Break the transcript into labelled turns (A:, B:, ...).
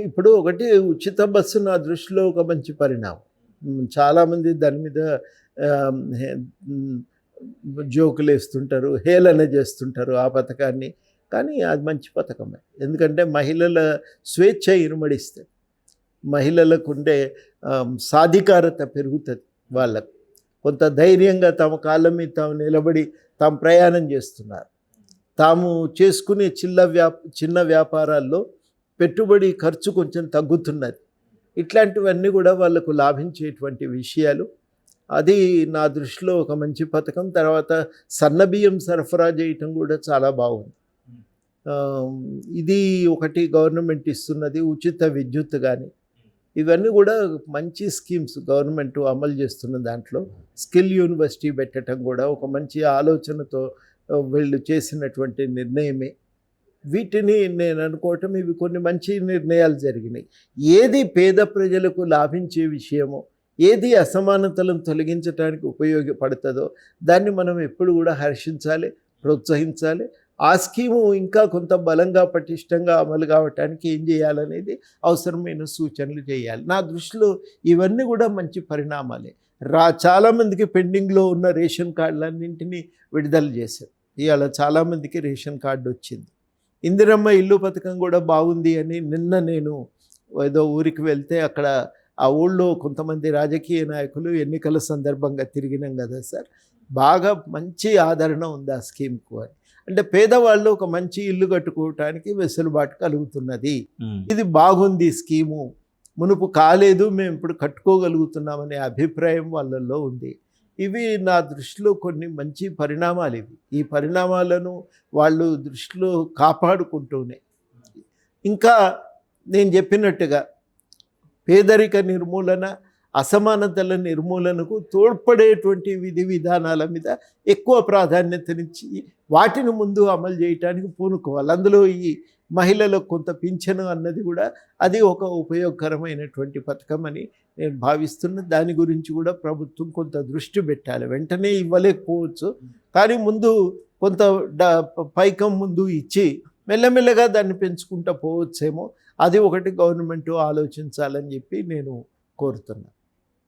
A: ఇప్పుడు ఒకటి ఉచిత బస్సు నా దృష్టిలో ఒక మంచి పరిణామం. చాలామంది దాని మీద ఆహ్, హె హ్మ్. జోకులేస్తుంటారు, హేళన చేస్తుంటారు ఆ పథకాన్ని. కానీ అది మంచి పథకమే. ఎందుకంటే మహిళల స్వేచ్ఛ ఇనుమడిస్తది. మహిళలకుండే సాధికారత పెరుగుతది వాళ్ళకు. కొంత ధైర్యంగా తమ కాళ్ళ మీద తాము నిలబడి తాము ప్రయాణం చేస్తున్నారు. తాము చేసుకునే చిన్న వ్యాపారాల్లో పెట్టుబడి ఖర్చు కొంచెం తగ్గుతున్నది. ఇట్లాంటివన్నీ కూడా వాళ్ళకు లాభించేటువంటి విషయాలు. అది నా దృష్టిలో ఒక మంచి పథకం. తర్వాత సన్నబియ్యం సరఫరా చేయటం కూడా చాలా బాగుంది. ఆహ్, ఇది ఒకటి గవర్నమెంట్ ఇస్తున్నది. ఉచిత విద్యుత్ గాని, ఇవన్నీ కూడా మంచి స్కీమ్స్ గవర్నమెంట్ అమలు చేస్తున్న దాంట్లో. స్కిల్ యూనివర్సిటీ పెట్టడం కూడా ఒక మంచి ఆలోచనతో వీళ్ళు చేసినటువంటి నిర్ణయమే. వీటిని నేను అనుకోవటం ఇవి కొన్ని మంచి నిర్ణయాలు జరిగినాయి. ఏది పేద ప్రజలకు లాభించే విషయమో, ఏది అసమానతలను తొలగించడానికి ఉపయోగపడుతుందో దాన్ని మనం ఎప్పుడు కూడా హర్షించాలి, ప్రోత్సహించాలి. ఆ స్కీము ఇంకా కొంత బలంగా పటిష్టంగా అమలు కావటానికి ఏం చేయాలనేది అవసరమైన సూచనలు చేయాలి. నా దృష్టిలో ఇవన్నీ కూడా మంచి పరిణామాలే. చాలామందికి పెండింగ్లో ఉన్న రేషన్ కార్డులన్నింటినీ విడుదల చేశారు. ఇవాళ చాలామందికి రేషన్ కార్డు వచ్చింది. ఇందిరమ్మ ఇల్లు పథకం కూడా బాగుంది అని నిన్న నేను ఏదో ఊరికి వెళ్తే అక్కడ ఆ ఊళ్ళో కొంతమంది రాజకీయ నాయకులు ఎన్నికల సందర్భంగా తిరిగినాం కదా సార్, బాగా మంచి ఆదరణ ఉంది ఆ స్కీమ్కు అని. అంటే పేదవాళ్ళు ఒక మంచి ఇల్లు కట్టుకోవటానికి వెసులుబాటు కలుగుతున్నది. ఇది బాగుంది స్కీము, మునుపు కాలేదు, మేము ఇప్పుడు కట్టుకోగలుగుతున్నామనే అభిప్రాయం వాళ్ళల్లో ఉంది. ఇవి నా దృష్టిలో కొన్ని మంచి పరిణామాలు. ఈ పరిణామాలను వాళ్ళు దృష్టిలో కాపాడుకుంటూనే ఇంకా నేను చెప్పినట్టుగా పేదరిక నిర్మూలన, అసమానతల నిర్మూలనకు తోడ్పడేటువంటి విధి విధానాల మీద ఎక్కువ ప్రాధాన్యతనిచ్చి వాటిని ముందు అమలు చేయటానికి పూనుకోవాలి. అందులో ఈ మహిళలకు కొంత పింఛను అన్నది కూడా అది ఒక ఉపయోగకరమైనటువంటి పథకం అని నేను భావిస్తున్న. దాని గురించి కూడా ప్రభుత్వం కొంత దృష్టి పెట్టాలి. వెంటనే ఇవ్వలేకపోవచ్చు, కానీ ముందు కొంత పైకం ముందు ఇచ్చి మెల్లమెల్లగా దాన్ని పెంచుకుంటూ పోవచ్చేమో. అది ఒకటి గవర్నమెంట్ ఆలోచించాలని చెప్పి నేను కోరుతున్నాను.